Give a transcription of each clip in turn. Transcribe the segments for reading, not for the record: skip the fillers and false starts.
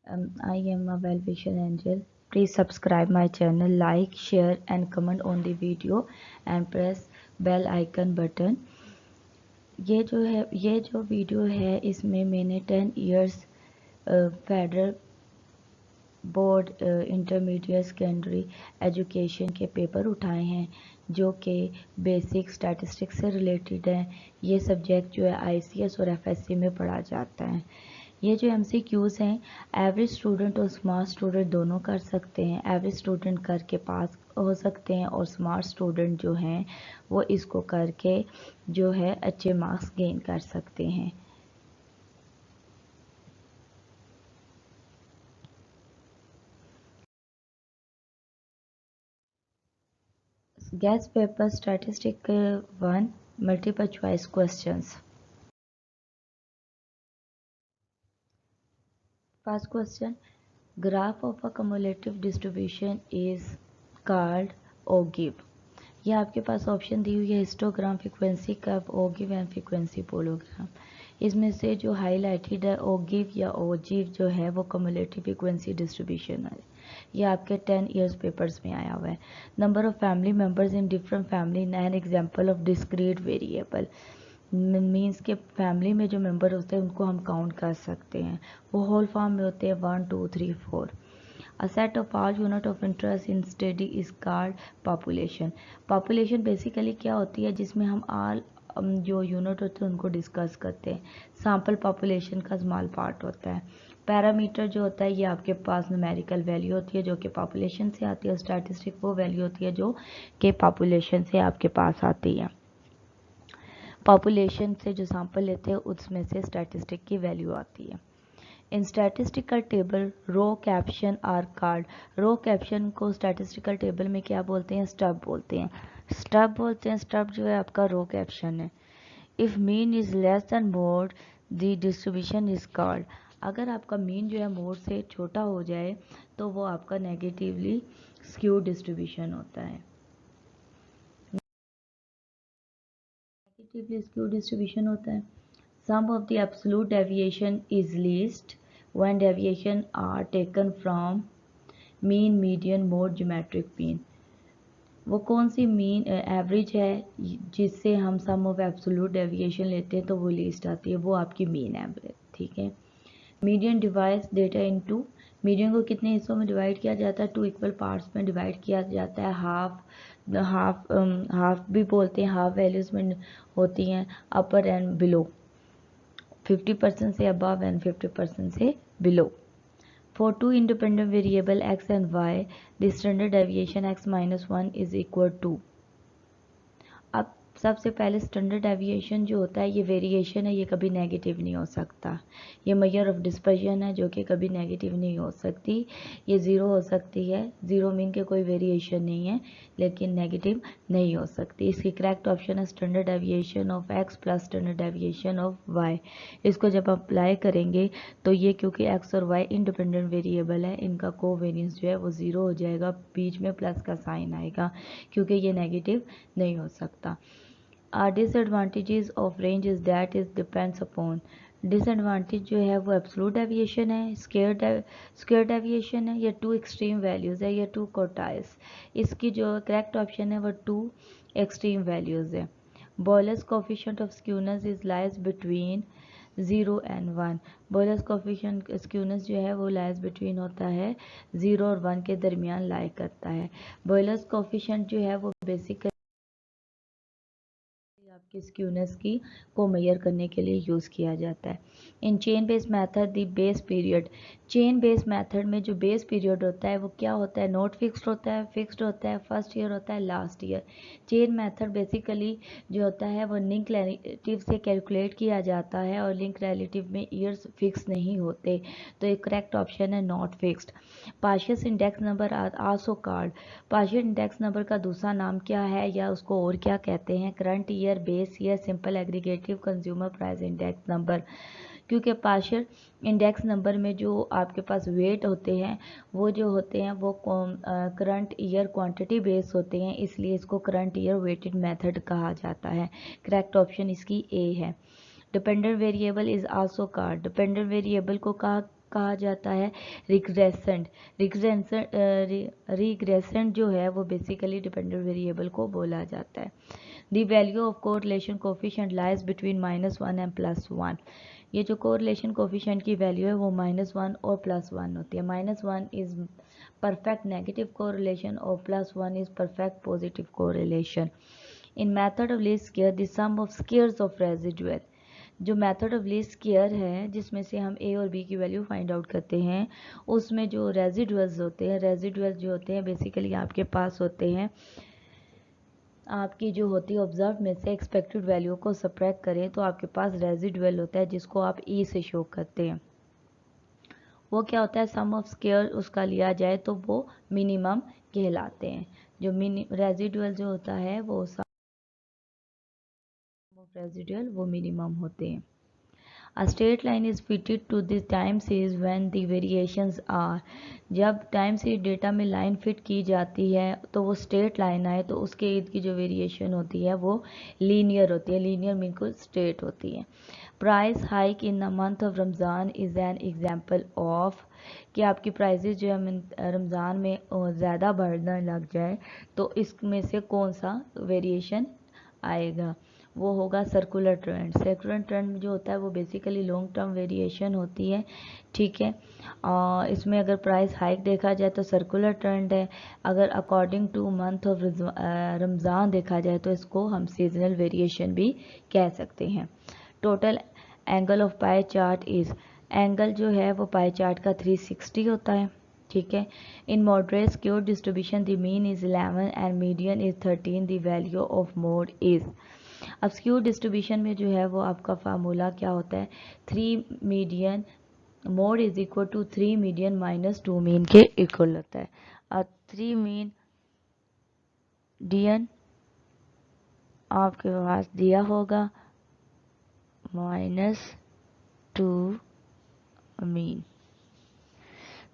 I am a well-wisher angel. Please subscribe my channel, like, share and comment on the video and press bell icon button. ये जो video है इसमें मैंने 10 years federal board intermediate secondary education के paper उठाए हैं जो कि बेसिक स्टैटिस्टिक्स से रिलेटेड हैं। ये सब्जेक्ट जो है आईसीएस और एफएससी में पढ़ा जाता है। ये जो एमसीक्यूज़ हैं एवरेज स्टूडेंट और स्मार्ट स्टूडेंट दोनों कर सकते हैं। एवरेज स्टूडेंट करके पास हो सकते हैं और स्मार्ट स्टूडेंट जो हैं वो इसको करके जो है अच्छे मार्क्स गेन कर सकते हैं। Guess paper statistic 1 multiple choice questions. First question, graph of a cumulative distribution is called ogive. ये आपके पास ऑप्शन दी हुई है histogram, frequency curve, ogive and frequency polygon. इसमें से जो हाईलाइटेड है ओगिव या ओजिव जो है वो कम्युलेटिव फ्रीक्वेंसी डिस्ट्रीब्यूशन है। ये आपके 10 इयर्स पेपर्स में आया हुआ है। Number of family members in different family N example of discrete variable means के फैमिली में जो मेंबर होते हैं उनको हम काउंट कर सकते हैं। वो होल फॉर्म में होते हैं 1 2 3 4। A set of all unit of interest in study is called population. Population basically क्या होती है जिसमें हम all जो यूनिट होते हैं उनको डिस्कस करते हैं। सैम्पल पॉपुलेशन का स्मॉल पार्ट होता है। पैरामीटर जो होता है ये आपके पास न्यूमेरिकल वैल्यू होती है जो कि पॉपुलेशन से आती है और स्टैटिस्टिक वो वैल्यू होती है जो कि पॉपुलेशन से आपके पास आती है। पॉपुलेशन से जो सैंपल लेते हैं उसमें से स्टैटिस्टिक की वैल्यू आती है। In statistical table row caption are called. Row caption को स्टैटिस्टिकल टेबल में क्या बोलते हैं? स्टब बोलते हैं। स्टब बोलते हैं, स्टब जो है आपका रो कैप्शन है। If mean is less than mode the distribution is called. अगर आपका मीन जो है मोड से छोटा हो जाए तो वो आपका नेगेटिवली स्क्यू डिस्ट्रीब्यूशन होता है। नेगेटिवली स्क्यू डिस्ट्रीब्यूशन होता है। Sum of the absolute deviation is least when deviation are taken from mean, median, mode, geometric mean. वो कौन सी मीन एवरेज है जिससे हम सम ऑफ एब्सोल्यूट डेविएशन लेते हैं तो वो लीस्ट आती है, वो आपकी मीन एवरेज। ठीक है। Median divides data into. Median को कितने हिस्सों में डिवाइड किया जाता है? 2 इक्वल पार्ट्स में डिवाइड किया जाता है। हाफ भी बोलते हैं, हाफ वैल्यूज में होती हैं अपर एंड बिलो। 50% से अबव एंड 50% से below. For two independent variable x and y, the standard deviation x minus 1 is equal to। अब सबसे पहले स्टैंडर्ड डेविएशन जो होता है ये वेरिएशन है, ये कभी नेगेटिव नहीं हो सकता। ये मेजर ऑफ डिस्पर्जन है जो कि कभी नेगेटिव नहीं हो सकती। ये ज़ीरो हो सकती है, ज़ीरो मीन के कोई वेरिएशन नहीं है लेकिन नेगेटिव नहीं हो सकती। इसकी करेक्ट ऑप्शन है standard deviation of X plus standard deviation of Y. इसको जब अप्लाई करेंगे तो ये क्योंकि एक्स और वाई इंडिपेंडेंट वेरिएबल है, इनका कोवेरियंस जो है वो ज़ीरो हो जाएगा, बीच में प्लस का साइन आएगा क्योंकि ये नेगेटिव नहीं हो सकता। Disadvantages of range is that is depends upon. Disadvantage जो है वो एब्सोल्यूट डेविएशन है, स्क्वायर डेविएशन है, या टू एक्सट्रीम वैल्यूज़ है, या टू क्वार्टाइल्स। इसकी जो करेक्ट ऑप्शन है वो टू एक्सट्रीम वैल्यूज़ है। Boilers coefficient of skewness is lies between 0 and 1। Boilers coefficient skewness जो है वो लाइज बिटवीन होता है 0 और 1 के दरमियान लाई करता है। बॉयलर्स कोफिशिएंट जो है वो बेसिकली आपकी स्क्यूनेस की को मेजर करने के लिए यूज़ किया जाता है। In chain based method the base period. Chain based method में जो बेस पीरियड होता है वो क्या होता है? नॉट फिक्स्ड होता है, फिक्स्ड होता है, फर्स्ट ईयर होता है, last year. Chain method basically जो होता है वो लिंक रिलेटिव से कैलकुलेट किया जाता है और लिंक रिलेटिव में ईयर्स फिक्स नहीं होते, तो एक करेक्ट ऑप्शन है not fixed. Partial index number also called. Partial index number का दूसरा नाम क्या है या उसको और क्या कहते हैं? Current year, base year, simple aggregative consumer price index number. क्योंकि पार्शियल इंडेक्स नंबर में जो आपके पास वेट होते हैं वो जो होते हैं वो करंट ईयर क्वांटिटी बेस होते हैं, इसलिए इसको करंट ईयर वेटेड मेथड कहा जाता है। करेक्ट ऑप्शन इसकी ए है। Dependent variable is also called. Dependent variable को कहा कहा जाता है रिग्रेसेंट। रिग्रेसेंट जो है वो बेसिकली डिपेंडेंट वेरिएबल को बोला जाता है। The value of correlation coefficient lies between -1 and +1। ये जो कोरिलेशन कोफिशिएंट की वैल्यू है वो -1 और +1 होती है। -1 इज परफेक्ट नेगेटिव कोरिलेशन और +1 is perfect positive correlation. In method of least square the sum of squares of residual. जो मेथड ऑफ लीस्ट स्क्वायर है जिसमें से हम ए और बी की वैल्यू फाइंड आउट करते हैं, उसमें जो रेजिडुअल्स होते हैं, रेजिडुअल्स जो होते हैं बेसिकली आपके पास होते हैं, आपकी जो होती है ऑब्जर्व में से एक्सपेक्टेड वैल्यू को सब्ट्रैक्ट करें तो आपके पास रेजिडुअल होता है जिसको आप ई से शो करते हैं। वो क्या होता है, सम ऑफ स्क्वायर उसका लिया जाए तो वो मिनिमम कहलाते हैं। जो रेजिडुअल जो होता है वो सम ऑफ रेजिडुअल वो मिनिमम होते हैं। A straight line is fitted to the time series when the variations are। जब टाइम सीरीज डेटा में लाइन फिट की जाती है तो वो स्ट्रेट लाइन आए तो उसके इर्द की जो वेरिएशन होती है वो लीनियर होती है। लीनियर मीन को स्ट्रेट होती है। Price hike in the month of Ramzan is an example of कि आपकी प्राइसेस जो है रमज़ान में ज़्यादा बढ़ने लग जाए तो इसमें से कौन सा वेरिएशन आएगा, वो होगा सर्कुलर ट्रेंड। सर्कुलर ट्रेंड जो होता है वो बेसिकली लॉन्ग टर्म वेरिएशन होती है, ठीक है। इसमें अगर प्राइस हाइक देखा जाए तो सर्कुलर ट्रेंड है। अगर according two month of Ramzan देखा जाए तो इसको हम सीजनल वेरिएशन भी कह सकते हैं। Total angle of pie chart is, angle जो है वो पाई चार्ट का 360 होता है, ठीक है। In moderate skewed distribution the mean is 11 and median is 13। The value of mode is. अब स्क्यू डिस्ट्रीब्यूशन में जो है वो आपका फार्मूला क्या होता है, 3 median mode is equal to 3 median -2 mean के इक्वल होता है। और 3 मीडियन आपके पास दिया होगा -2 मीन,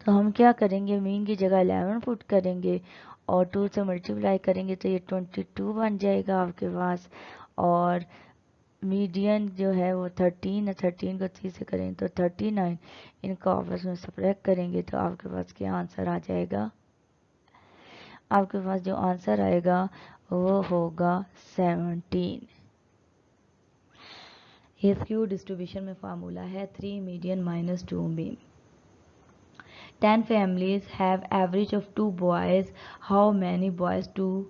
तो हम क्या करेंगे, मीन की जगह 11 पुट करेंगे और 2 से मल्टीप्लाई करेंगे तो ये 22 बन जाएगा आपके पास। और मीडियन जो है वो 13 है, 13 को 3 से करेंगे तो 39, इनको आपस में सब्ट्रैक्ट करेंगे तो आपके पास क्या आंसर आ जाएगा, आपके पास जो आंसर आएगा वो होगा 17। ये स्क्यू डिस्ट्रीब्यूशन में फार्मूला है 3 median -2 mean. 10 families have average of 2 boys. How many boys do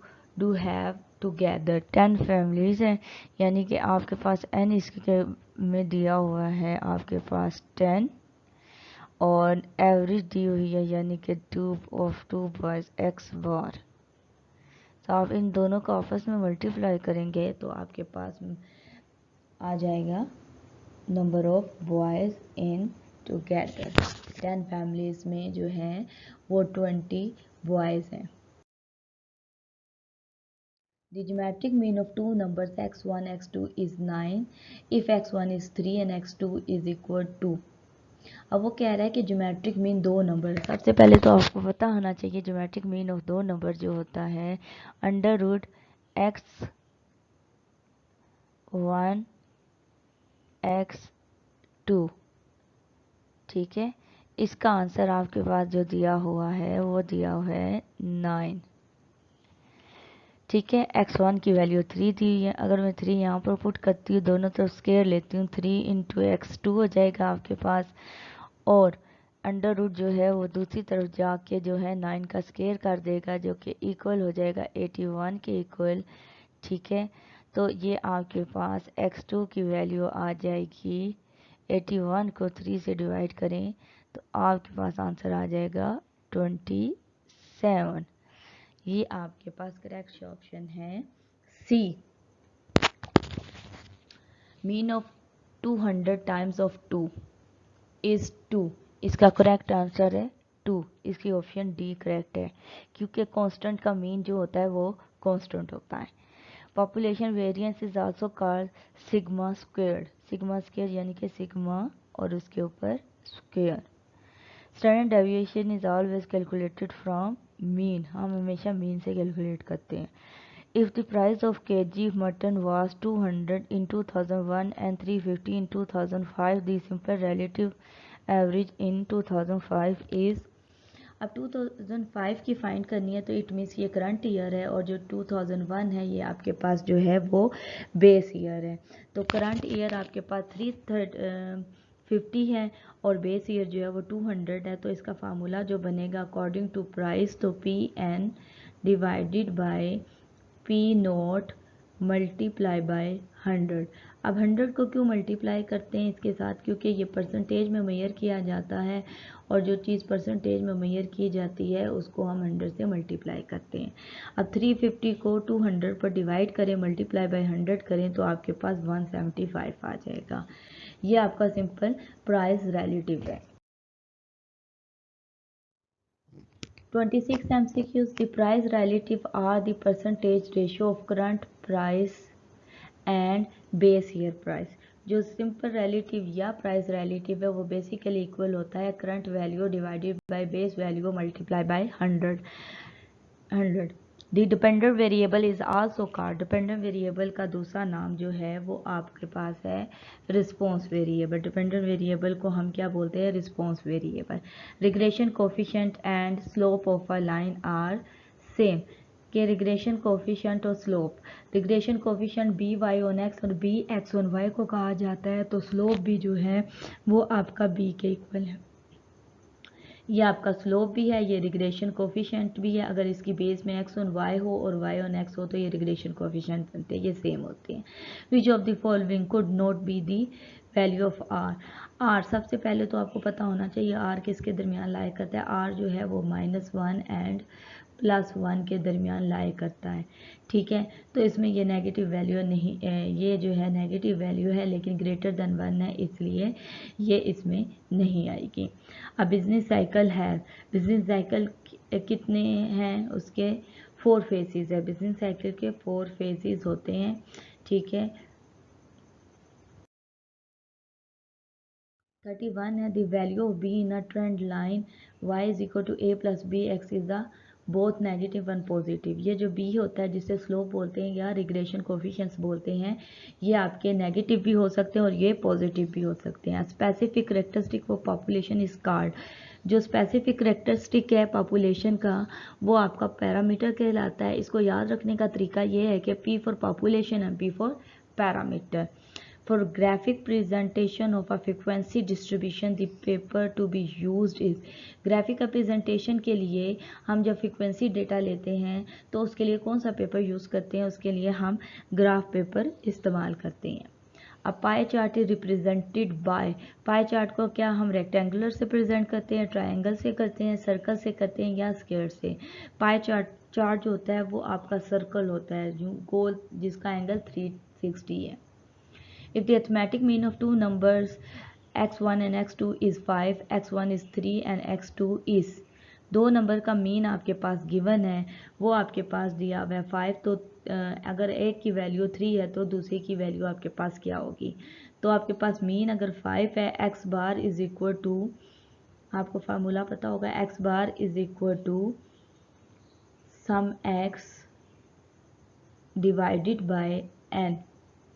have together? 10 families हैं, यानी कि आपके पास n इसके में दिया हुआ है आपके पास 10 और एवरेज दी हुई है यानी कि 2 boys x बार। तो आप इन दोनों को आपस में मल्टीप्लाई करेंगे तो आपके पास आ जाएगा number of boys in together. 10 families में जो है वो 20 बॉयज़ हैं। The geometric mean of two numbers x1 x2 is 9 if x1 is 3 and x2 is equal to। अब वो कह रहा है कि ज्योमेट्रिक मीन दो नंबर। सबसे पहले तो आपको पता होना चाहिए ज्योमेट्रिक मीन ऑफ दो नंबर जो होता है √x1 x2, ठीक है। इसका आंसर आपके पास जो दिया हुआ है वो दिया हुआ है 9, ठीक है। x1 की वैल्यू 3 दी है, अगर मैं 3 यहाँ पर पुट करती हूँ दोनों तरफ स्क्वायर लेती हूँ 3 × x2 हो जाएगा आपके पास, और अंडर रूट जो है वो दूसरी तरफ जाके जो है 9 का स्क्वायर कर देगा जो कि इक्वल हो जाएगा 81 के इक्वल, ठीक है। तो ये आपके पास x2 की वैल्यू आ जाएगी, 81 को 3 से डिवाइड करें तो आपके पास आंसर आ जाएगा 27। ये आपके पास करेक्ट ऑप्शन है C. Mean of 200 times of 2 is 2, इसका करेक्ट आंसर है 2। इसकी ऑप्शन डी करेक्ट है क्योंकि कांस्टेंट का मीन जो होता है वो कांस्टेंट होता है। Population variance is also called sigma squared. Sigma square यानी कि सिग्मा और उसके ऊपर square. Standard deviation is always calculated from mean, हम हमेशा मीन से कैलकुलेट करते हैं। If the price of kg mutton was 200 in 2001 and 350 in 2005, the simple relative average in 2005 is. अब 2005 की फाइंड करनी है तो इट मीन्स ये करंट ईयर है और जो 2001 है ये आपके पास जो है वो बेस ईयर है। तो करंट ईयर आपके पास 350 है और बेस ईयर जो है वो 200 है। तो इसका फार्मूला जो बनेगा अकॉर्डिंग टू प्राइस, तो PN divided by P0 multiply by 100। अब 100 को क्यों मल्टीप्लाई करते हैं इसके साथ, क्योंकि ये परसेंटेज में मेजर किया जाता है और जो चीज़ परसेंटेज में मेजर की जाती है उसको हम 100 से मल्टीप्लाई करते हैं। अब 350 को 200 पर डिवाइड करें, मल्टीप्लाई बाय 100 करें तो आपके पास 175 आ जाएगा। ये आपका सिंपल प्राइस रिलेटिव है। 26 MCQs. The price relative are the percentage ratio of current price and base year price. जो सिंपल रिलेटिव या प्राइस रिलेटिव है वो बेसिकली इक्वल होता है current value divided by base value multiply by 100। The dependent variable is also called, dependent variable का दूसरा नाम जो है वो आपके पास है रिस्पॉन्स वेरिएबल। डिपेंडेंट वेरिएबल को हम क्या बोलते हैं, response variable. Regression coefficient and slope of a line are same के रिग्रेशन कोफिशिएंट और slope. Regression coefficient B Y on X और बी एक्स ऑन वाई को कहा जाता है, तो स्लोप भी जो है वो आपका बी के इक्वल है। ये आपका स्लोप भी है, ये रिग्रेशन कोफिशिएंट भी है। अगर इसकी बेस में एक्स ऑन वाई हो और वाई ऑन एक्स हो तो ये रिग्रेशन कोफिशिएंट बनते हैं, ये सेम होते हैं। Which of the following could not be the value of R. R सबसे पहले तो आपको पता होना चाहिए आर किसके दरमियान लाए करता है। आर जो है वो -1 एंड +1 के दरमियान लाए करता है, ठीक है। तो इसमें ये नेगेटिव वैल्यू नहीं, ये जो है नेगेटिव वैल्यू है लेकिन ग्रेटर देन 1 है, इसलिए ये इसमें नहीं आएगी। अब बिजनेस साइकिल है, बिजनेस साइकिल कितने हैं, उसके 4 फेजेस है। बिजनेस साइकिल के 4 फेजेस होते हैं, ठीक है। 31 है the value of B in a trend line y is equal to a plus B X is the both negative and positive. ये जो b होता है जिसे स्लोप बोलते हैं या रिग्रेशन कोफिशिएंट्स बोलते हैं, ये आपके नेगेटिव भी हो सकते हैं और ये पॉजिटिव भी हो सकते हैं। Specific characteristic for population is called, जो स्पेसिफिक करेक्टरिस्टिक है पॉपुलेशन का वो आपका पैरामीटर कहलाता है। इसको याद रखने का तरीका ये है कि p for population and p for parameter. For graphic presentation of a frequency distribution, the paper to be used is, graphic presentation के लिए हम जब frequency data लेते हैं तो उसके लिए कौन सा पेपर यूज़ करते हैं, उसके लिए हम ग्राफ पेपर इस्तेमाल करते हैं। अब pie chart is represented by, pie chart को क्या हम रेक्टेंगुलर से प्रेजेंट करते हैं, ट्रायंगल से करते हैं, सर्कल से करते हैं या स्क्वायर से। पाई चार्ट जो होता है वो आपका सर्कल होता है जो गोल जिसका एंगल 360 है। If the arithmetic mean of two numbers x1 and x2 is 5, x1 is 3 and x2 is, दो नंबर का मीन आपके पास गिवन है, वो आपके पास दिया हुआ है 5, तो अगर एक की वैल्यू 3 है तो दूसरे की वैल्यू आपके पास क्या होगी। तो आपके पास मीन अगर 5 है, x bar is equal to, आपको फार्मूला पता होगा, x bar is equal to sum x divided by n।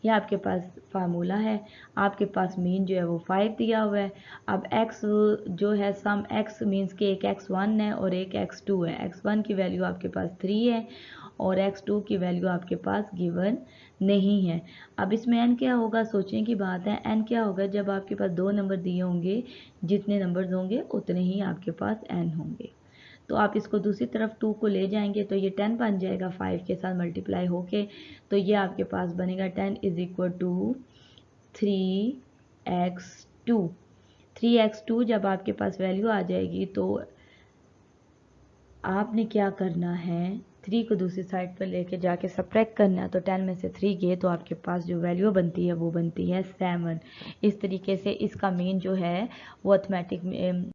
ये आपके पास फार्मूला है। आपके पास मीन जो है वो 5 दिया हुआ है। अब x जो है सम x मीन्स कि एक x1 है और एक x2 है। x1 की वैल्यू आपके पास 3 है और x2 की वैल्यू आपके पास गिवन नहीं है। अब इसमें n क्या होगा, सोचने की बात है। n क्या होगा, जब आपके पास दो नंबर दिए होंगे, जितने नंबर्स होंगे उतने ही आपके पास n होंगे। तो आप इसको दूसरी तरफ 2 को ले जाएंगे तो ये 10 बन जाएगा 5 के साथ मल्टीप्लाई होके। तो ये आपके पास बनेगा 10 is equal to 3x2। 3x2 जब आपके पास वैल्यू आ जाएगी तो आपने क्या करना है, 3 को दूसरी साइड पर लेके जाके सब्ट्रैक्ट करना है। तो 10 में से 3 गए तो आपके पास जो वैल्यू बनती है वो बनती है 7। इस तरीके से इसका मीन जो है वो अर्थमेटिक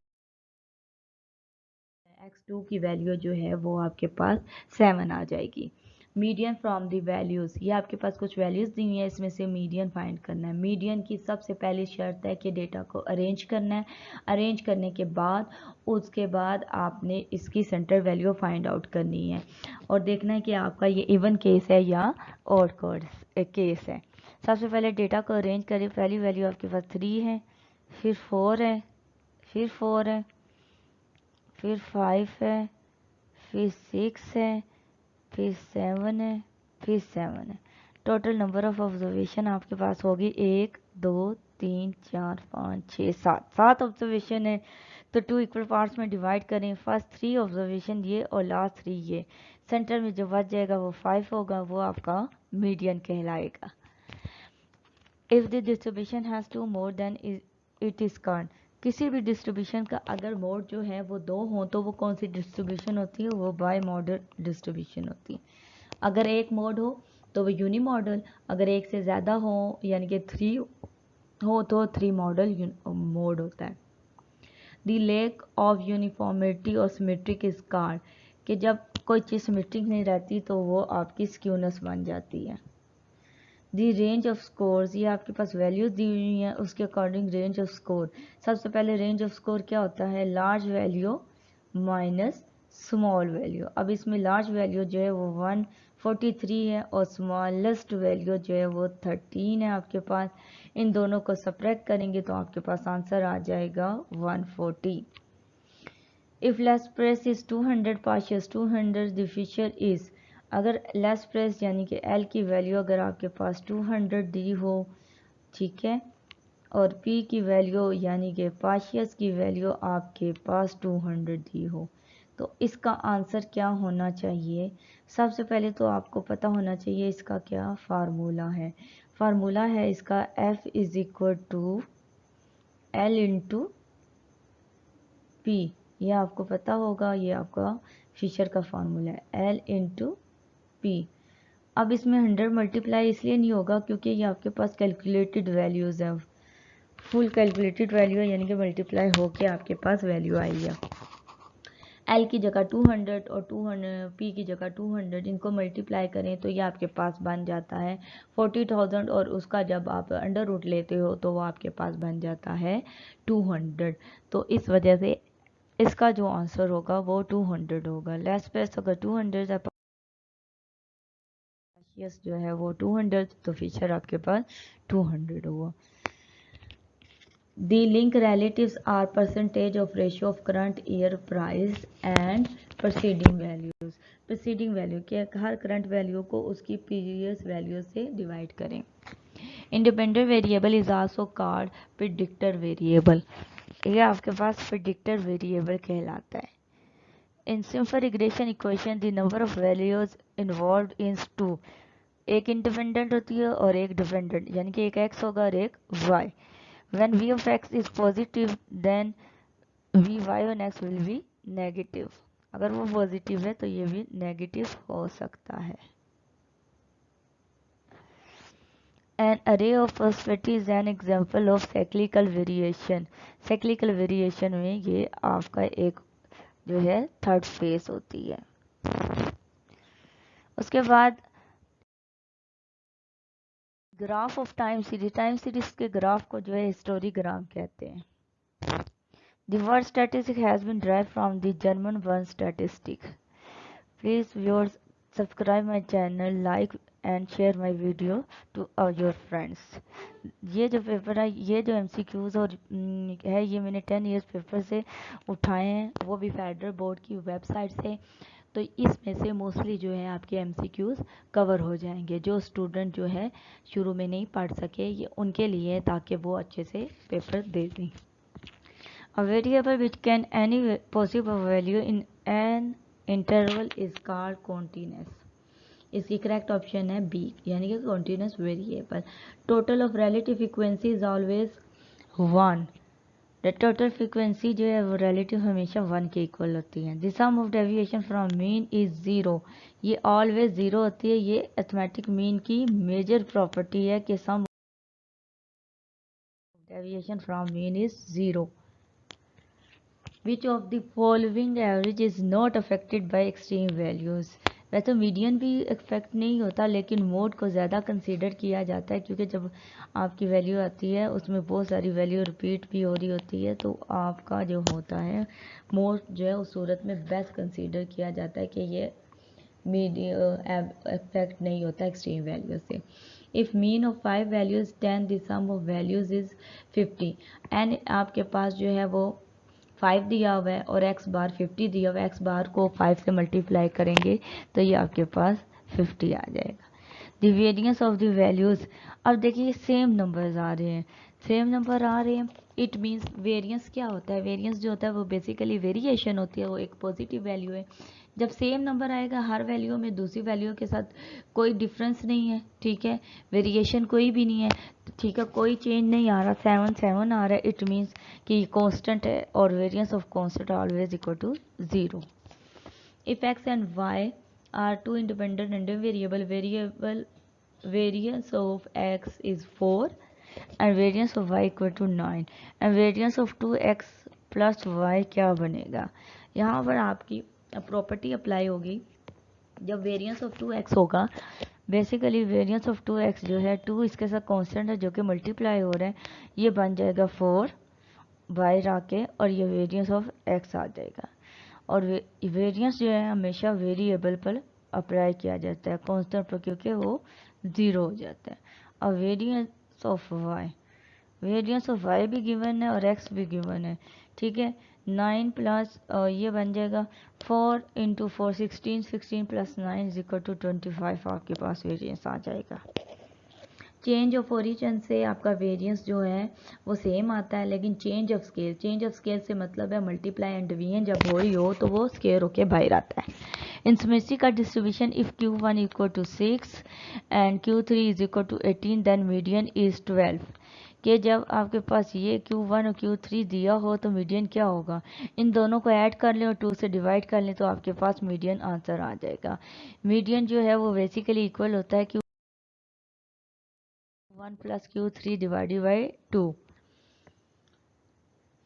x2 की वैल्यू जो है वो आपके पास 7 आ जाएगी। मीडियन फ्रॉम द वैल्यूज़, ये आपके पास कुछ वैल्यूज़ दी हैं, इसमें से मीडियन फाइंड करना है। मीडियन की सबसे पहली शर्त है कि डेटा को अरेंज करना है। अरेंज करने के बाद उसके बाद आपने इसकी सेंटर वैल्यू फाइंड आउट करनी है और देखना है कि आपका ये इवन केस है या ऑड केस है। सबसे पहले डेटा को अरेंज करें। पहली वैल्यू आपके पास 3 है, फिर 4 है, फिर 4 है, फिर 5 है, फिर 6 है, फिर 7 है, फिर 7 है। टोटल नंबर ऑफ ऑब्जर्वेशन आपके पास होगी 1 2 3 4 5 6 7 ऑब्जर्वेशन है। तो 2 इक्वल पार्ट्स में डिवाइड करें। फर्स्ट 3 ऑब्जर्वेशन ये और लास्ट 3 ये। सेंटर में जो बच जाएगा वो 5 होगा, वो आपका मीडियन कहलाएगा। If the distribution has two more then it is called. किसी भी डिस्ट्रीब्यूशन का अगर मोड जो है वो 2 हो तो वो कौन सी डिस्ट्रीब्यूशन होती है? वो बाई मॉडल डिस्ट्रीब्यूशन होती है। अगर एक मोड हो तो वो यूनी मॉडल, अगर एक से ज़्यादा हो यानी कि 3 हो तो 3 मॉडल मोड होता है। दी लेक ऑफ यूनिफॉर्मिटी और सिमेट्रिक इज कॉल्ड, कि जब कोई चीज़ सिमेट्रिक नहीं रहती तो वो आपकी स्क्यूनेस बन जाती है। दी रेंज ऑफ स्कोर्स, ये आपके पास वैल्यूज दी हुई हैं, उसके अकॉर्डिंग रेंज ऑफ स्कोर। सबसे पहले रेंज ऑफ स्कोर क्या होता है? Large value minus small value. अब इसमें लार्ज वैल्यू जो है वो 143 है और स्मॉलेस्ट वैल्यू जो है वो 13 है आपके पास। इन दोनों को सब्ट्रैक्ट करेंगे तो आपके पास आंसर आ जाएगा 140। If Laspeyres is 200 Paasche's 200 the Fisher is, अगर लेस प्रेस यानी कि एल की वैल्यू अगर आपके पास 200 दी हो, ठीक है, और पी की वैल्यू यानी कि पाशियस की वैल्यू आपके पास 200 दी हो, तो इसका आंसर क्या होना चाहिए? सबसे पहले तो आपको पता होना चाहिए इसका क्या फार्मूला है। फार्मूला है इसका F is equal to L into P. ये आपको पता होगा, ये आपका फिशर का फार्मूला है एल इंटू पी। अब इसमें 100 मल्टीप्लाई इसलिए नहीं होगा क्योंकि ये आपके पास कैलकुलेटेड वैल्यूज़ हैं, फुल कैलकुलेटेड वैल्यू है, यानी कि मल्टीप्लाई होके आपके पास वैल्यू आई है। एल की जगह 200 और 200 पी की जगह 200, इनको मल्टीप्लाई करें तो ये आपके पास बन जाता है 40,000 और उसका जब आप अंडर रूट लेते हो तो वो आपके पास बन जाता है 200। तो इस वजह से इसका जो आंसर होगा वो 200 होगा। लेस प्रेस अगर 200 है, यस जो है वो 200, तो फीचर आपके पास 200 होगा। The link relatives are percentage of ratio of current year price and preceding values. Preceding value के हर current value को उसकी previous value से divide करें। Independent variable is also called predictor variable. ये आपके पास predictor variable कहलाता है। In simple regression equation, the number of values involved is 2. एक इंडिपेंडेंट होती है और एक डिपेंडेंट, यानी कि एक x होगा और एक y. When v of x is positive then vy on x will be negative. अगर वो पॉजिटिव है तो ये भी नेगेटिव हो सकता है। An array of possibility is an example of cyclical variation. cyclical variation में ये आपका एक जो है थर्ड फेज होती है। उसके बाद ग्राफ ऑफ टाइम सीरीज के ग्राफ को जो है हिस्टोग्राम कहते हैं। The word statistic has been derived from the German word statistic. Please viewers subscribe my channel, like and share my video to your friends. ये जो पेपर है, ये जो MCQs और है, ये मैंने 10 years पेपर से उठाए हैं, वो भी फेडरल बोर्ड की वेबसाइट से। तो इसमें से मोस्टली जो है आपके MCQs कवर हो जाएंगे। जो स्टूडेंट जो है शुरू में नहीं पढ़ सके, ये उनके लिए, ताकि वो अच्छे से पेपर दे दें। A variable which can any possible value in an interval is called continuous. इसकी करेक्ट ऑप्शन है बी, यानी कि continuous variable. Total of relative frequency is always 1. The total frequency जो है वो relative हमेशा 1 के इक्वल होती है. The sum of deviation from mean is 0. ये always 0 होती है। ये arithmetic mean की मेजर प्रॉपर्टी है कि sum of deviation from mean is 0. Which of the following average is not affected by extreme values? वैसे मीडियन भी इफेक्ट नहीं होता, लेकिन मोड को ज़्यादा कंसीडर किया जाता है क्योंकि जब आपकी वैल्यू आती है उसमें बहुत सारी वैल्यू रिपीट भी हो रही होती है, तो आपका जो होता है मोड जो है उस सूरत में बेस्ट कंसीडर किया जाता है कि ये इफेक्ट नहीं होता एक्सट्रीम वैल्यू से। If mean of 5 values 10 the sum of values is 50 and आपके पास जो है वो 5 दिया हुआ है और x बार 50 दिया हुआ है, x बार को 5 से मल्टीप्लाई करेंगे तो ये आपके पास 50 आ जाएगा। The variance of the values, अब देखिए सेम नंबर्स आ रहे हैं, सेम नंबर आ रहे हैं, इट मीन्स वेरियंस क्या होता है, वेरियंस जो होता है वो बेसिकली वेरिएशन होती है, वो एक पॉजिटिव वैल्यू है। जब सेम नंबर आएगा हर वैल्यू में दूसरी वैल्यू के साथ कोई डिफरेंस नहीं है, ठीक है, वेरिएशन कोई भी नहीं है, ठीक है, कोई चेंज नहीं आ रहा, 7 7 आ रहा है, इट मीन्स कि ये कांस्टेंट है और variance of constant always equal to 0। If x and y are two independent and variable variance of x is 4 and variance of y equal to 9 and variance of 2x plus y क्या बनेगा। यहाँ पर आपकी property apply होगी, जब variance of 2x होगा, basically variance of 2x जो है 2 इसके साथ कांस्टेंट है जो कि मल्टीप्लाई हो रहा है, ये बन जाएगा 4 बाहर आके और ये वेरियंस ऑफ x आ जाएगा। और वेरियंस जो है हमेशा वेरिएबल पर अप्लाई किया जाता है, कांस्टेंट पर, क्योंकि वो 0 हो जाता है। अब वेरियंस ऑफ y भी गिवन है और x भी गिवन है, ठीक है। 9 प्लस ये बन जाएगा 4 into 4 16, 16 plus 9 is equal to 25 आपके पास वेरियंस आ जाएगा। चेंज ऑफ ओरिजिन से आपका वेरिएंस जो है वो सेम आता है, लेकिन चेंज ऑफ स्केल से मतलब है मल्टीप्लाई एंड डिवीजन जब हो ही हो तो वो स्केयर होके बाहर आता है। इन सिमेट्री का distribution if Q1 equal to 6 and Q3 is equal to 18 then median is 12, कि जब आपके पास ये Q1 और Q3 दिया हो तो मीडियन क्या होगा, इन दोनों को ऐड कर लें और 2 से डिवाइड कर लें तो आपके पास मीडियन आंसर आ जाएगा। मीडियन जो है वो बेसिकली इक्वल होता है Q1 plus Q3 divided by 2।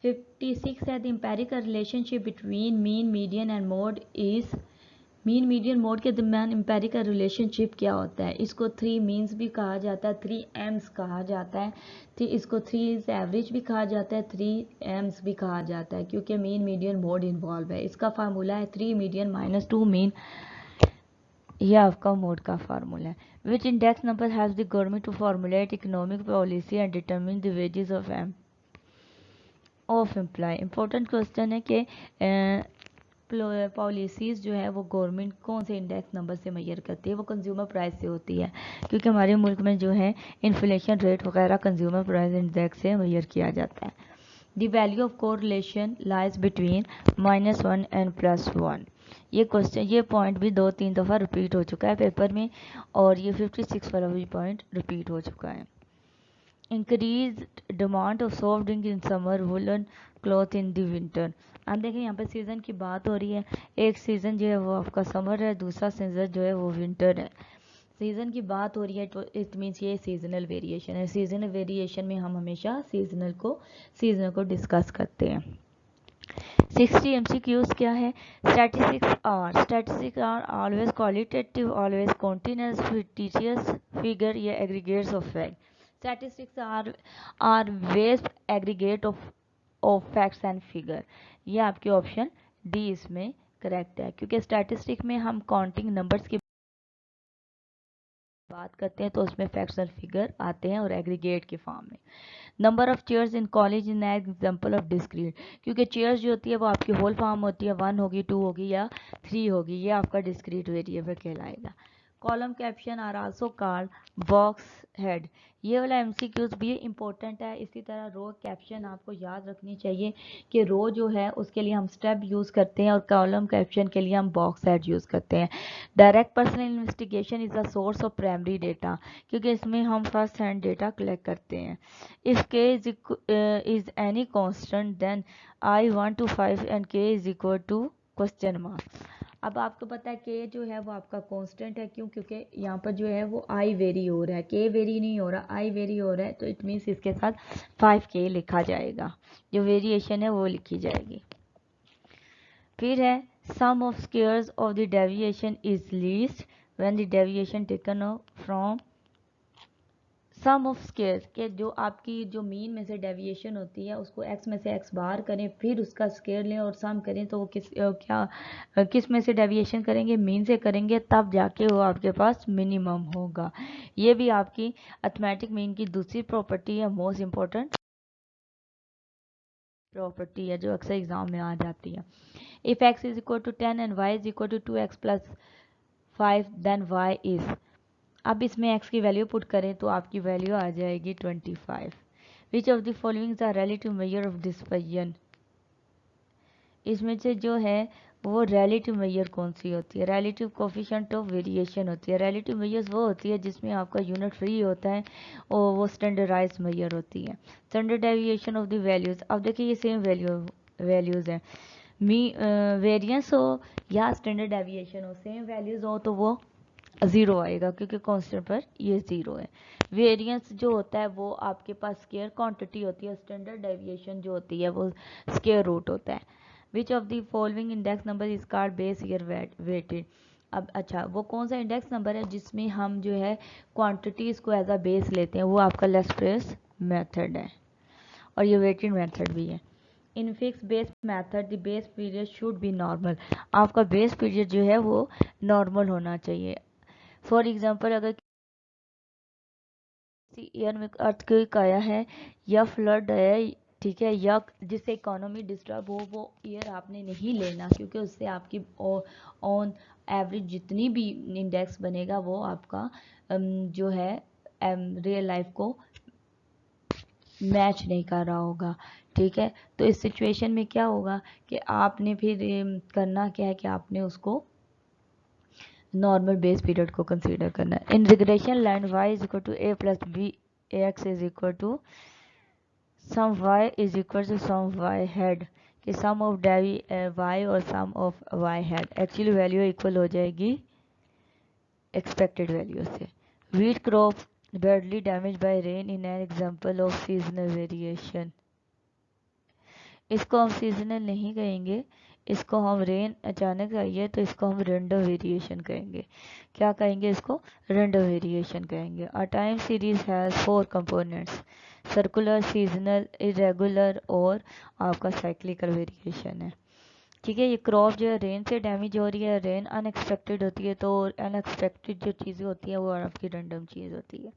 56 है, the empirical relationship between mean, median and mode is, mean median mode के दरमियान एम्पेरिकल रिलेशनशिप क्या होता है, इसको 3 मीन्स भी कहा जाता है, 3 एम्स कहा जाता है, इसको 3 एवरेज भी कहा जाता है, 3 एम्स भी कहा जाता है, क्योंकि मीन मीडियन मोड इन्वॉल्व है। इसका फार्मूला है 3 मीडियन माइनस 2 मीन, यह आपका मोड का फार्मूला है। Which index number has the government to formulate economic policy and determine the wages of employ. Important question है कि पॉलिसीज़ जो है वो गवर्नमेंट कौन से इंडेक्स नंबर से मेजर करती है, वो कंज्यूमर प्राइस से होती है, क्योंकि हमारे मुल्क में जो है इन्फ्लेशन रेट वगैरह कंज्यूमर प्राइस इंडेक्स से मेजर किया जाता है। The value of correlation lies between -1 and +1। ये क्वेश्चन, ये पॉइंट भी 2-3 दफ़ा रिपीट हो चुका है पेपर में, और ये 56 वाला भी पॉइंट रिपीट हो चुका है। Increase demand of soft drink in summer, woollen cloth in the winter. आप देखें यहाँ पे सीज़न की बात हो रही है, एक सीज़न जो है वो आपका समर है, दूसरा सीज़न जो है वो विंटर है। सीज़न की बात हो रही है तो इट मीन्स ये सीजनल वेरिएशन है। सीजनल वेरिएशन में हम हमेशा सीजनल को डिस्कस करते हैं। 60 MCQs क्या है, statistics are always qualitative, always continuous, fictitious figure या aggregates of fact. Statistics are vast aggregate of facts and figure. ये आपके ऑप्शन डी इसमें करेक्ट है, क्योंकि स्टैटिस्टिक में हम काउंटिंग नंबर्स की बात करते हैं तो उसमें फैक्ट्स और फिगर आते हैं और एग्रीगेट के फॉर्म में। Number of chairs in college in example of discrete, क्योंकि चेयर्स जो होती है वो आपकी होल फॉर्म होती है, 1 होगी, 2 होगी या 3 होगी, ये आपका डिस्क्रीट वेरिएबल कहलाएगा। Column caption are also called box head. ये वाला एमसीक्यूज भी इंपॉर्टेंट है। इसी तरह रो कैप्शन आपको याद रखनी चाहिए कि रो जो है उसके लिए हम स्टेप यूज़ करते हैं और कॉलम कैप्शन के लिए हम बॉक्स हेड यूज़ करते हैं। Direct personal investigation is a source of primary data, क्योंकि इसमें हम फर्स्ट हैंड डेटा कलेक्ट करते हैं। If k is any constant then I 1 to 5 and k is equal to question mark. अब आपको पता है k जो है वो आपका कांस्टेंट है, क्यों, क्योंकि यहाँ पर जो है वो i वेरी हो रहा है, k वेरी नहीं हो रहा, i वेरी हो रहा है, तो इट मीन्स इसके साथ 5k लिखा जाएगा, जो वेरिएशन है वो लिखी जाएगी। फिर है sum of squares of the deviation is least when the deviation taken from sum of squares के जो आपकी जो मीन में से डेविएशन होती है उसको x में से x बार करें, फिर उसका स्क्वायर लें और सम करें, तो वो किस में से डेविएशन करेंगे, मीन से करेंगे, तब जाके वो आपके पास मिनिमम होगा। ये भी आपकी अर्थमेटिक मीन की दूसरी प्रॉपर्टी है, मोस्ट इम्पोर्टेंट प्रॉपर्टी है जो अक्सर एग्जाम में आ जाती है। If x is equal to 10 and y is equal to 2x plus 5 then y is, अब इसमें x की वैल्यू पुट करें तो आपकी वैल्यू आ जाएगी 25। Which of the followings are relative measure of dispersion, इसमें से जो है वो रिलेटिव मेजर कौन सी होती है? रिलेटिव कोफिशिएंट ऑफ वेरिएशन होती है। रिलेटिव मेजर्स वो होती है जिसमें आपका यूनिट फ्री होता है और वो स्टैंडर्डाइज मेजर होती है। Standard deviation of the values, अब देखिए ये सेम वैल्यूज हैं, वेरिएंस हो या स्टैंडर्ड डेविएशन हो, सेम वैल्यूज हो तो वो ज़ीरो आएगा क्योंकि कांस्टेंट पर ये ज़ीरो है। वेरिएंस जो होता है वो आपके पास स्केयर क्वांटिटी होती है, स्टैंडर्ड डेविएशन जो होती है वो स्केयर रूट होता है। Which of the following index number is called base year weighted, अब अच्छा वो कौन सा इंडेक्स नंबर है जिसमें हम जो है क्वांटिटीज़ को एज अ बेस लेते हैं, वो आपका लेस्ट प्रेस मेथड है और ये वेटेड मेथड भी है। In fix base method the base period should be normal, आपका बेस पीरियड जो है वो नॉर्मल होना चाहिए। फॉर एग्जाम्पल अगर किसी ईयर में अर्थक्वेक आया है या फ्लड है, ठीक है, या जिससे इकोनॉमी डिस्टर्ब हो, वो ईयर आपने नहीं लेना क्योंकि उससे आपकी ऑन एवरेज जितनी भी इंडेक्स बनेगा वो आपका जो है रियल लाइफ को मैच नहीं कर रहा होगा। ठीक है, तो इस सिचुएशन में क्या होगा कि आपने फिर करना क्या है कि आपने उसको नॉर्मल बेस पीरियड को कंसीडर करना है। In regression line y is equal to a plus B ax is equal to sum y is equal to sum y head कि सम ऑफ y और sum of y head, actually value equal हो जाएगी expected value से। Wheat crop badly damaged by rain in an example of seasonal variation, इसको हम seasonal नहीं कहेंगे, इसको हम रेन अचानक आई है तो इसको हम रेंडम वेरिएशन कहेंगे। क्या कहेंगे? इसको रेंडम वेरिएशन कहेंगे। A time series has 4 components, circular, seasonal, irregular और आपका साइक्लिकल वेरिएशन है। ठीक है, ये क्रॉप जो है रेन से डैमेज हो रही है, रेन अनएक्सपेक्टेड होती है, तो अनएक्सपेक्टेड जो चीज़ें होती हैं वो आपकी रेंडम चीज़ होती है।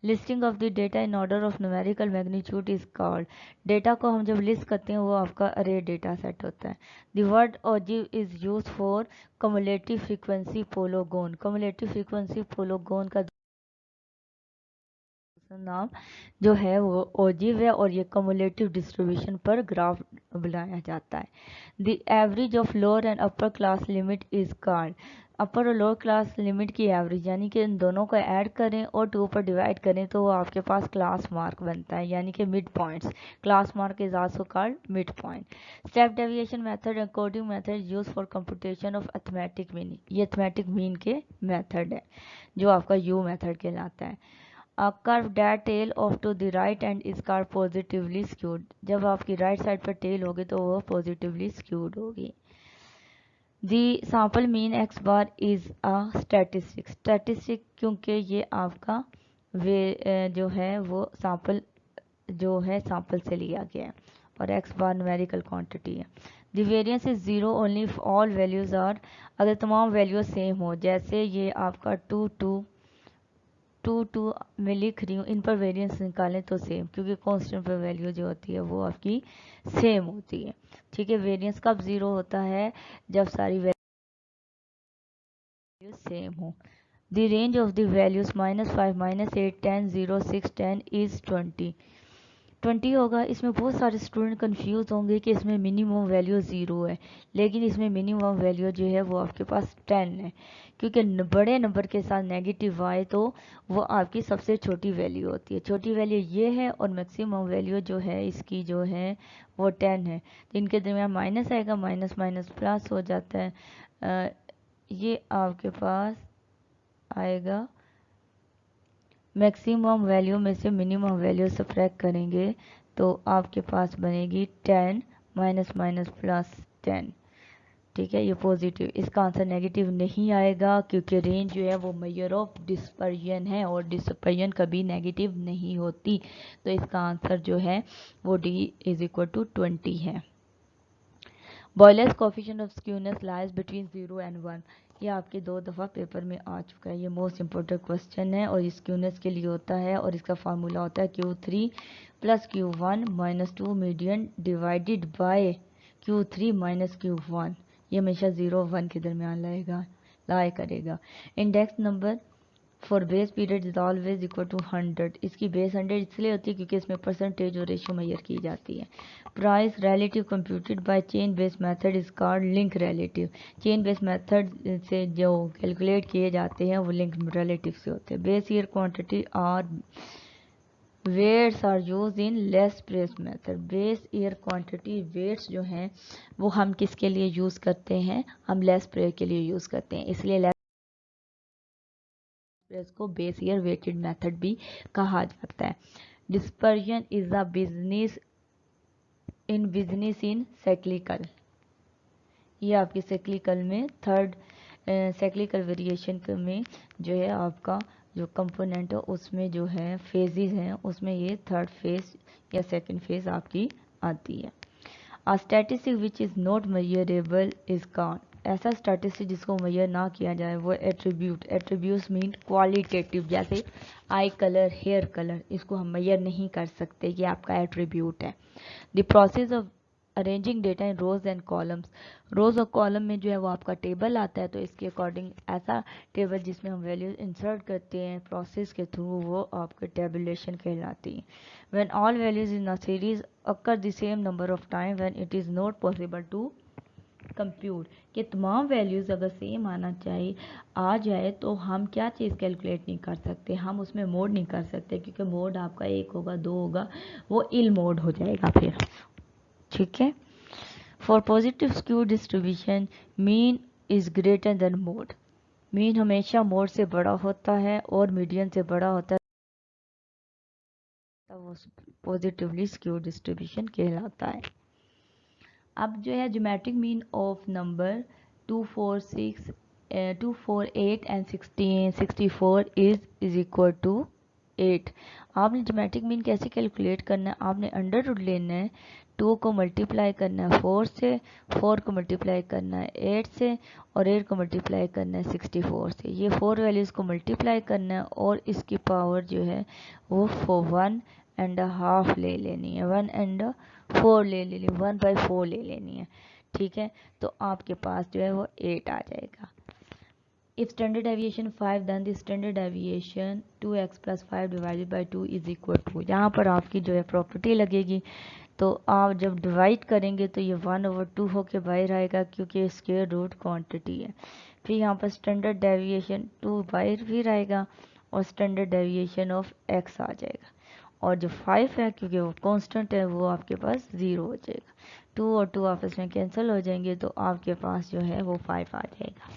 Listing of the data in order of numerical magnitude is called, data को हम जब लिस्ट करते हैं वो आपका अरे डेटा सेट होता है। The word ogive is use for cumulative frequency polygon, cumulative frequency polygon का नाम जो है वो ओजिव है और ये कम्युलेटिव डिस्ट्रीब्यूशन पर ग्राफ बनाया जाता है। The average of lower and upper class limit is called, upper और लोअर क्लास लिमिट की एवरेज यानी कि इन दोनों को ऐड करें और 2 पर डिवाइड करें तो वो आपके पास क्लास मार्क बनता है यानी कि mid points, class mark is also called mid point. Step deviation method and coding method use for computation of arithmetic mean, ये अर्थमेटिक मीन के मेथड है जो आपका यू मेथड कहलाता है। A curve that tail off to the right and is called positively skewed, जब आपकी right side पर टेल होगी तो वो पॉजिटिवली स्क्यूड होगी। The sample mean X bar is a statistic, statistic क्योंकि ये आपका वे जो है वो सैंपल जो है सैंपल से लिया गया है और एक्स बार न्यूमेरिकल क्वांटिटी है। The variance is zero only if all values are, अगर तमाम वैल्यूज सेम हो, जैसे ये आपका 2 में लिख रही हूँ, इन पर वेरिएंस निकालें तो सेम, क्योंकि कांस्टेंट पर वैल्यू जो होती है वो आपकी सेम होती है। ठीक है, वेरिएंस कब ज़ीरो होता है? जब सारी वैल्यू सेम हो। The range of the values -5, -8, 10, 0, 6, 10 is 20 होगा। इसमें बहुत सारे स्टूडेंट कंफ्यूज होंगे कि इसमें मिनिमम वैल्यू 0 है, लेकिन इसमें मिनिमम वैल्यू जो है वो आपके पास 10 है, क्योंकि बड़े नंबर के साथ नेगेटिव आए तो वो आपकी सबसे छोटी वैल्यू होती है। छोटी वैल्यू ये है और मैक्सिमम वैल्यू जो है इसकी जो है वो 10 है, तो इनके दरमियान माइनस आएगा, माइनस माइनस प्लस हो जाता है। ये आपके पास आएगा, मैक्सिमम वैल्यू में से मिनिमम वैल्यू सब्ट्रैक्ट करेंगे तो आपके पास बनेगी 10 माइनस माइनस प्लस 10। ठीक है, ये पॉजिटिव, इसका आंसर नेगेटिव नहीं आएगा क्योंकि रेंज जो है वो मेजर ऑफ डिस्पर्जन है और डिस्पर्जन कभी नेगेटिव नहीं होती, तो इसका आंसर जो है वो D इज इक्वल टू 20 है। Boilers coefficient of skewness lies between 0 and 1, ये आपके 2 दफ़ा पेपर में आ चुका है। ये मोस्ट इम्पोर्टेंट क्वेश्चन है और इस क्यूनेस के लिए होता है और इसका फार्मूला होता है Q3 plus Q1 minus 2 median divided by Q3 minus Q1। ये हमेशा 0 1 के दरमियान लाया करेगा। Index number for base period is always equal to 100। इसकी बेस 100 इसलिए होती है क्योंकि इसमें परसेंटेज और रेशियो मेजर की जाती है। Price relative computed by chain base method is called link relative. Chain base method से जो कैलकुलेट किए जाते हैं वो लिंक रिलेटिव से होते हैं। बेस ईयर क्वांटिटी और weights are use in less base method. Base year quantity weights जो हैं वो हम किसके लिए यूज़ करते हैं, हम लेस प्रे के लिए यूज़ करते हैं, इसलिए लेस को बेस ईयर वेटेड मेथड भी कहा जाता है। Dispersion is a business in cyclical. ये आपके साइक्लिकल में थर्ड साइक्लिकल वेरिएशन में जो है आपका जो कंपोनेंट है उसमें जो है फेजेस हैं उसमें ये थर्ड फेज या सेकंड फेज आपकी आती है। A statistic which is not measurable is called। ऐसा स्टैटिस्टिक जिसको मेजर ना किया जाए वो एट्रीब्यूट्स मीन क्वालिटेटिव, जैसे आई कलर, हेयर कलर, इसको हम मेजर नहीं कर सकते, ये आपका एट्रीब्यूट है। The process of arranging data in rows and columns. Rows और कॉलम में जो है वो आपका टेबल आता है, तो इसके अकॉर्डिंग ऐसा टेबल जिसमें हम वैल्यूज इंसर्ट करते हैं प्रोसेस के थ्रू वो आपके टेबुलेशन कहलाती है। When all values in a series occur the same number of time when it is not possible to compute। कि तमाम वैल्यूज़ अगर सेम आ जाए तो हम क्या चीज़ कैलकुलेट नहीं कर सकते, हम उसमें मोड नहीं कर सकते, क्योंकि मोड आपका 1 होगा 2 होगा, वो इल मोड हो जाएगा फिर। ठीक है। For positive skew distribution mean is greater then mode. Mean हमेशा मोड से बड़ा होता है और मीडियन से बड़ा होता है, वो पॉजिटिवली स्क्यू डिस्ट्रीब्यूशन कहलाता है। अब जो है geometric mean of number 246 248 and 64 is equal to 8। आपने ज्योमेट्रिक मीन कैसे कैलकुलेट करना है, आपने अंडर रूट लेना है, 2 को मल्टीप्लाई करना है 4 से, 4 को मल्टीप्लाई करना है 8 से और 8 को मल्टीप्लाई करना है 64 से। ये 4 वैल्यूज़ को मल्टीप्लाई करना है और इसकी पावर जो है वो 1.5 ले लेनी है, 1/4 ले लेनी, 1/4 ले लेनी है। ठीक है, तो आपके पास जो है वो 8 आ जाएगा। If standard deviation 5 then the standard deviation 2x + 5 divided by 2 is equal to. यहाँ पर आपकी जो है प्रॉपर्टी लगेगी, तो आप जब डिवाइड करेंगे तो ये 1/2 होके बाहर आएगा क्योंकि स्क्वायर रूट क्वांटिटी है। फिर यहाँ पर स्टैंडर्ड डेविएशन 2 बाहर फिर आएगा और स्टैंडर्ड डेविएशन ऑफ x आ जाएगा, और जो 5 है क्योंकि वो कांस्टेंट है वो आपके पास 0 हो जाएगा। 2 और 2 आपस में कैंसिल हो जाएंगे तो आपके पास जो है वो 5 आ जाएगा।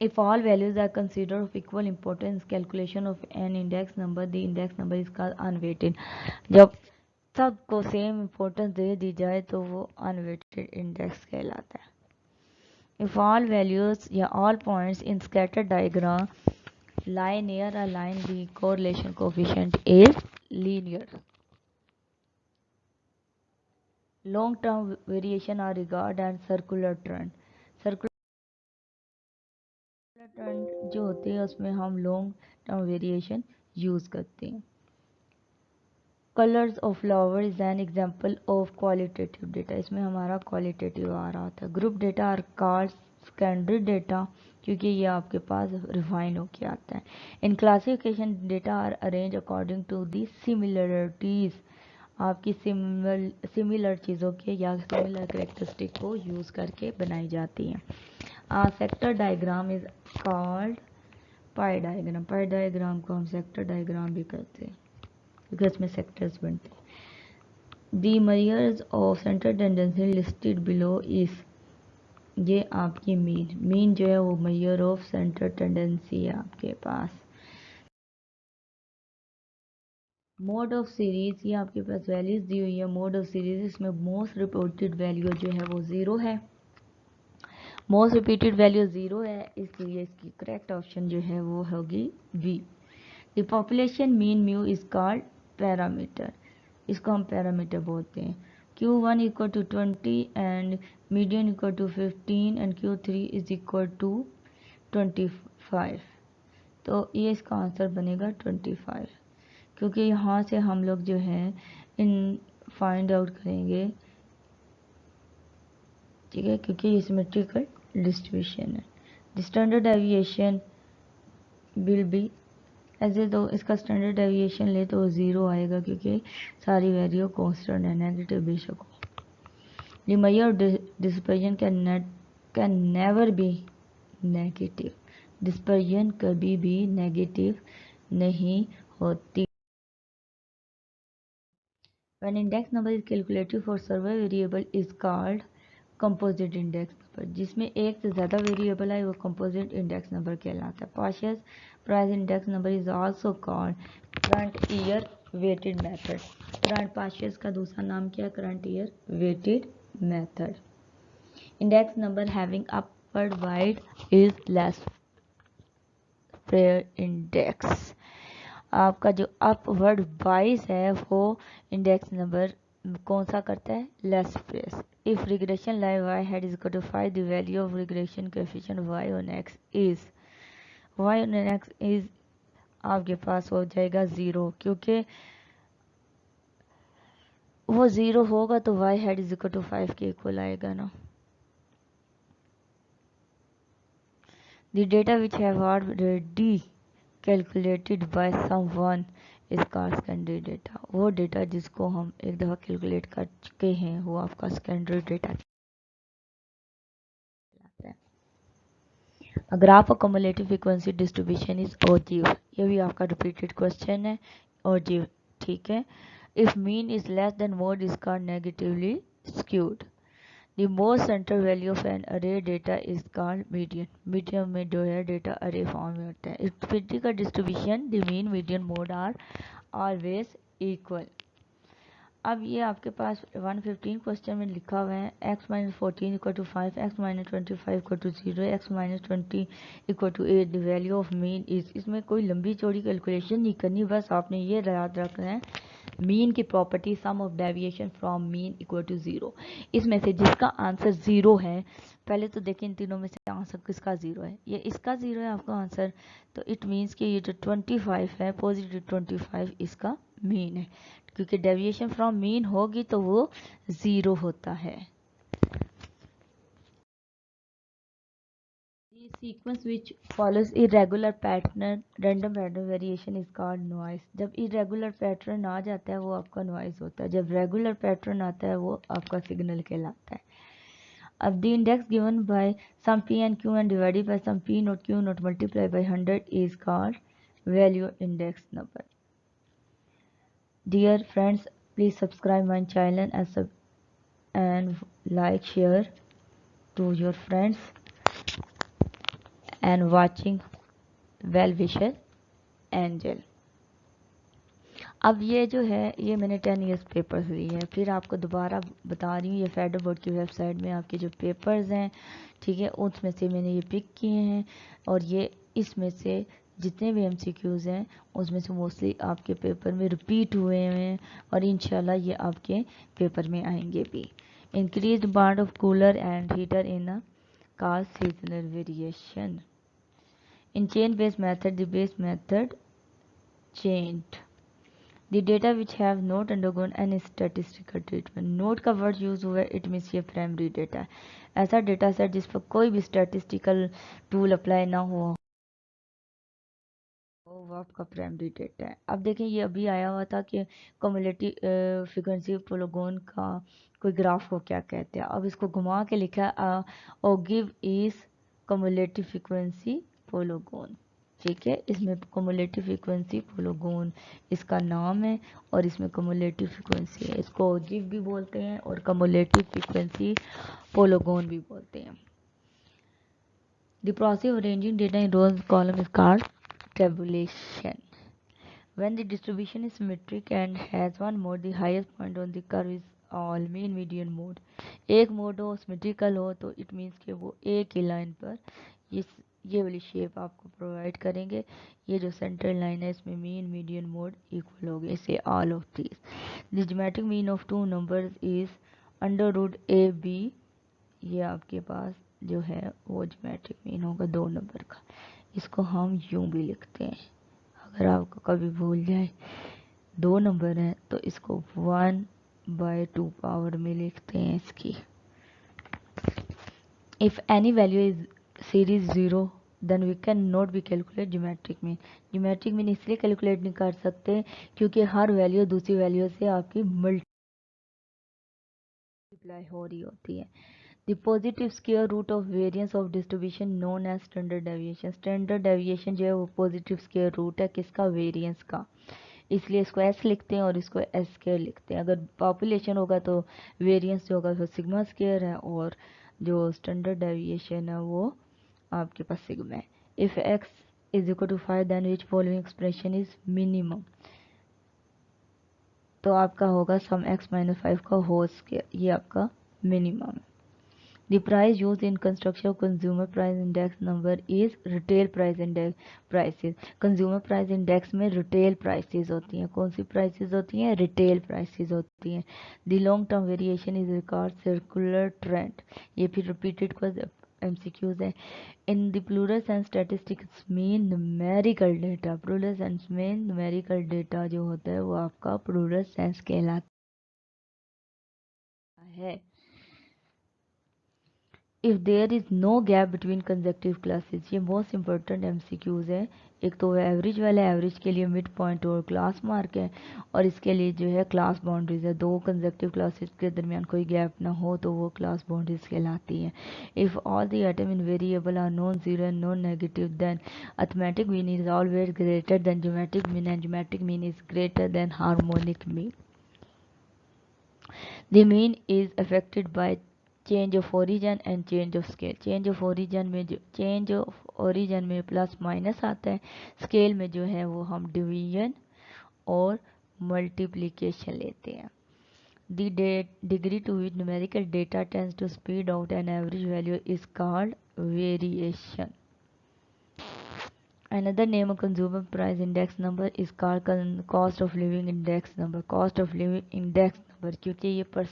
If all values are considered of equal importance, calculation of an index number, the index number is called unweighted। जब सबको सेम इम्पोर्टेंस दे दी जाए तो वो अनवेटेड इंडेक्स कहलाता है। If all values या all points in scattered diagram lie near a line, the correlation coefficient is linear। Long term variation are regarded as circular trend। Circular trend जो होते हैं उसमें हम लॉन्ग टर्म वेरिएशन यूज़ करते हैं। Colours of flower is an example of qualitative data. इसमें हमारा qualitative आ रहा था। Group data are called secondary data क्योंकि ये आपके पास रिफाइन होके आता है। In classification data are arrange according to the similarities. आपकी सिमिलर चीज़ों के या सिमिलर करेक्टरिस्टिक को यूज़ करके बनाई जाती हैं। Sector diagram is called pi diagram. Pi diagram को हम सेक्टर डायग्राम भी कहते हैं क्योंकि इसमें सेक्टर्स बनते हैं। The measures of central tendency listed below is. ये आपकी मीन जो है वो मेजर ऑफ सेंटर टेंडेंसी है आपके पास। मोड ऑफ सीरीज, ये आपके पास वैल्यूज दी हुई है। मोड ऑफ सीरीज इसमें मोस्ट रिपोर्टेड वैल्यू जो है वो 0 है। मोस्ट रिपीटेड वैल्यू 0 है, इसलिए इसकी करेक्ट ऑप्शन जो है वो होगी B. The population mean mu is called parameter. इसको हम पैरामीटर बोलते हैं Q1 equal to 20 and median equal to 15 and Q3 is equal to 25। तो ये इसका आंसर बनेगा 25, क्योंकि यहाँ से हम लोग जो है इन फाइंड आउट करेंगे, ठीक है, क्योंकि ये सिमेट्रिकल डिस्ट्रीब्यूशन है। The standard deviation will be ऐसे, तो इसका स्टैंडर्ड डेविएशन ले तो 0 आएगा, क्योंकि सारी वैल्यू कांस्टेंट है, नेगेटिव बेशक हो। The measure dispersion can never be negative, dispersion कभी भी नेगेटिव नहीं होती। When index number is calculated for several variable is called composite index number, जिसमें एक से ज़्यादा वेरिएबल है वो composite index number कहलाता है। Partial price index number is also called current year weighted method। current partials का दूसरा नाम क्या है? current year weighted method। index number having upward wide is less prayer index। आपका जो अपवर्ड वाइज है वो इंडेक्स नंबर कौन सा करता है? Laspeyres. If regression line Y head is equal to 5, the value of regression coefficient Y on X is आपके पास हो जाएगा 0, क्योंकि वो 0 होगा तो Y head is equal to 5 के इक्वल आएगा ना। The data which have already calculated by someone is called secondary data. वो डेटा जिसको हम एक दफ़ा कैलकुलेट कर चुके हैं वो आपका सेकेंडरी डेटा कहलाता है। A graph of cumulative frequency distribution is ogive. ये भी आपका रिपीटेड क्वेश्चन है, ओजीव, ठीक है। If mean is less than mode is called negatively skewed. The most central value of an array data is called median। median में जो है data array form में होता है। Its का distribution, the mean, median, mode are always equal। अब ये आपके पास 115 क्वेश्चन में लिखा हुआ है x minus 14 equal to 5, x minus 25 equal to 0, x minus 20 equal to 8, the value of mean is. इसमें कोई लंबी चौड़ी कैलकुलेशन नहीं करनी, बस आपने ये याद रखना है मीन की property sum of deviation from mean equal to 0। इसमें से जिसका आंसर 0 है, पहले तो देखिए इन तीनों में से आंसर किसका 0 है? ये इसका 0 है आपका आंसर, तो इट मीन्स कि ये जो 25 है, पॉजिटिव 25 इसका मीन है, क्योंकि डेविएशन फ्रॉम मीन होगी तो वो 0 होता है। The sequence which follows irregular pattern, random pattern variation is called noise। जब irregular pattern आ जाता है वो आपका noise होता है, जब regular pattern आता है वो आपका signal कहलाता है। अब the index given by some p and q and divided by some p not q not multiplied by 100 is called value index number। Dear friends, please subscribe my channel and like, share to your friends and watching well wisher angel. अब ये जो है ये मैंने 10 years papers ली है, फिर आपको दोबारा बता रही हूँ, ये फेडरल बोर्ड की वेबसाइट में आपके जो पेपर्स हैं, ठीक है, उसमें से मैंने ये पिक किए हैं, और ये इसमें से जितने भी MCQs हैं उसमें से मोस्टली आपके पेपर में रिपीट हुए हैं, और इंशाल्लाह ये आपके पेपर में आएंगे भी। Increase demand of cooler and heater in a car seasonal variation. In chain-based method, the base method changed. The data which have not undergone any statistical treatment। Note का वर्ड यूज हुआ है, it means ये primary data है, ऐसा data set जिस पर कोई भी स्टैटिस्टिकल टूल अप्लाई ना हुआ वो आपका प्राइमरी डेटा है। अब देखें ये अभी आया हुआ था कि कम्युलेटिव फ्रीक्वेंसी पोलोगोन का कोई ग्राफ को क्या कहते हैं। अब इसको घुमा के लिखा है ओगिव इज कम्युलेटिव फ्रीक्वेंसी पोलोगोन, ठीक है, इसमें कम्युलेटिव फ्रीक्वेंसी पोलोगोन इसका नाम है, और इसमें कम्युलेटिव फ्रीक्वेंसी है, इसको ओगिव भी बोलते हैं और कम्युलेटिव फ्रीक्वेंसी पोलोगोन भी बोलते हैं। The process of arranging data in rows column is called tabulation। When the distribution is symmetric and has one mode, the highest point on the curve is all mean median mode। एक mode हो, symmetrical हो, तो it means कि वो एक ही line पर ये ये वाली शेप आपको प्रोवाइड करेंगे। ये जो सेंट्रल लाइन है इसमें मीन मीडियन मोड इक्वल हो गए से all of these. The geometric mean of two numbers is under root A B. ये आपके पास जो है वो ज्योमेट्रिक मीन होगा दो नंबर का। इसको हम यूं भी लिखते हैं, अगर आपको कभी भूल जाए दो नंबर है तो इसको 1/2 पावर में लिखते हैं इसकी। If any value is series 0 then we can not be calculate geometric mean. Geometric mean इसलिए कैलकुलेट नहीं कर सकते क्योंकि हर वैल्यू दूसरी वैल्यू से आपकी मल्टीप्लाई हो रही होती है। The positive square root of variance of distribution known as standard deviation। standard deviation जो है वो positive square root है किसका, variance का, इसलिए इसको s लिखते हैं और इसको s स्क्वायर लिखते हैं। अगर पॉपुलेशन होगा तो वेरिएंस जो होगा वो सिग्मा स्क्वायर है और जो स्टैंडर्ड डेविएशन है वो आपके पास सिग्मा है। If x is equal to 5 then which following expression is minimum, तो आपका होगा सम x माइनस 5 का होल स्क्वायर, ये आपका मिनिमम है। The price used in construction of consumer price index number is retail price index prices। consumer price index में retail prices होती हैं। कौन सी prices होती हैं, retail prices होती हैं। The long term variation is record circular trend। ये फिर repeated MCQs है। In the plural sense statistics mean numerical data। plural sense में numerical data जो होता है वो आपका plural sense कहलाता है। If there is no gap between consecutive classes, ये मोस्ट इंपॉर्टेंट MCQs है। एक तो एवरेज वाला, एवरेज के लिए मिड पॉइंट और क्लास मार्क है, और इसके लिए जो है क्लास बाउंड्रीज है। दो कंसेक्टिव क्लासेस के दरमियान कोई गैप ना हो तो वो क्लास बाउंड्रीज कहलाती हैं। If all the item in variable are non zero and non negative then arithmetic mean is always greater than geometric mean and geometric mean is greater than harmonic mean. The mean is affected by change of origin and change of scale। change of origin में जो change of origin में plus minus आता है, scale में जो है वो हम डिवीजन और मल्टीप्लिकेशन लेते हैं। The degree to which numerical data tends to speed out an average value is called variation। Another name of consumer price index number is called cost of living index number। cost of living index number क्योंकि ये purse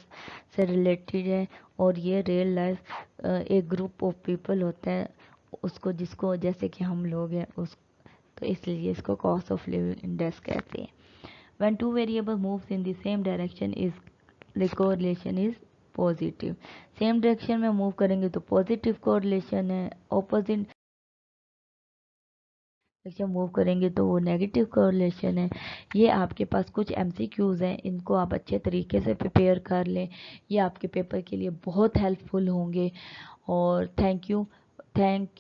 से related है और ये real life एक group of people होते हैं उसको, जिसको जैसे कि हम लोग हैं उस, तो इसलिए इसको कॉस्ट ऑफ लिविंग इंडेक्स कहते हैं। When two variables moves in the same direction is the correlation is positive. Same direction में मूव करेंगे तो पॉजिटिव कोरिलेशन है, ऑपोजिट डायरेक्शन मूव करेंगे तो वो नेगेटिव कोरिलेशन है। ये आपके पास कुछ MCQs हैं, इनको आप अच्छे तरीके से प्रिपेयर कर लें, ये आपके पेपर के लिए बहुत हेल्पफुल होंगे। और thank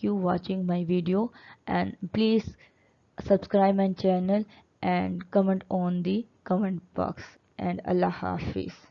you watching my video and please subscribe my channel and comment on the comment box and अल्लाह हाफिज़।